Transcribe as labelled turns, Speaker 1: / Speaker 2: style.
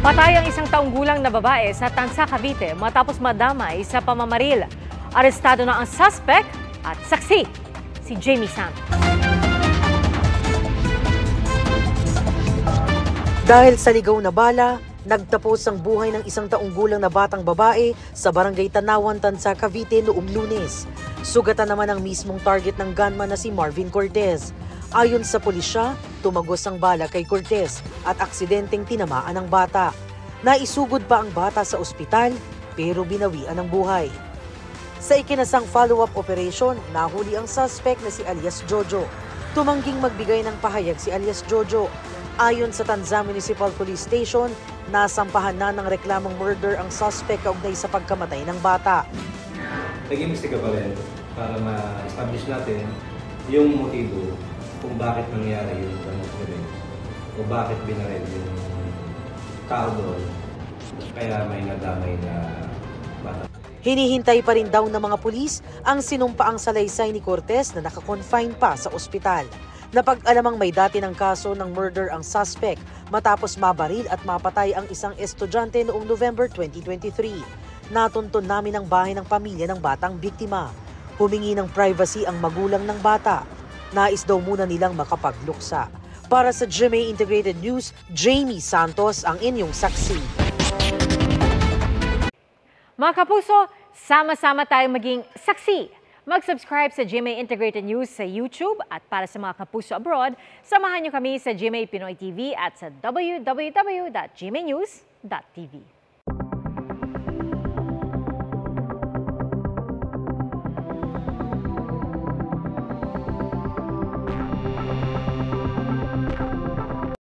Speaker 1: Patay ang isang taong gulang na babae sa Tansa, Cavite matapos madamay sa pamamaril. Arestado na ang suspect at saksi, si Jamie Santos.
Speaker 2: Dahil sa ligaw na bala, nagtapos ang buhay ng isang taong gulang na batang babae sa Barangay Tanawan, Tansa, Cavite noong Lunes. Sugatan naman ang mismong target ng gunman na si Marvin Cortez. Ayon sa pulisya, tumagos ang bala kay Cortez at aksidenteng tinamaan ang bata. Naisugod pa ang bata sa ospital pero binawian ng buhay. Sa ikinasang follow-up operation, nahuli ang suspect na si alias Jojo. Tumangging magbigay ng pahayag si alias Jojo. Ayon sa Tanza Municipal Police Station, nasampahan na ng reklamong murder ang suspect kaugnay sa pagkamatay ng bata.
Speaker 3: Nag-imbestiga pa rin para ma-establish natin yung motibo kung bakit nangyari yung krimen o bakit binaril yung tao doon kaya may nadamay na bata.
Speaker 2: Hinihintay pa rin daw ng mga pulis ang sinumpaang salaysay ni Cortez na nakakonfine pa sa ospital. Napag-alamang may dati ng kaso ng murder ang suspect matapos mabaril at mapatay ang isang estudyante noong November 2023. Natuntun namin ang bahay ng pamilya ng batang biktima. Humingi ng privacy ang magulang ng bata. Nais daw muna nilang makapagluksa. Para sa GMA Integrated News, Jamie Santos ang inyong saksi.
Speaker 1: Mga kapuso, sama-sama tayong maging saksi. Mag-subscribe sa GMA Integrated News sa YouTube at para sa mga kapuso abroad, samahan niyo kami sa GMA Pinoy TV at sa www.gmanews.tv.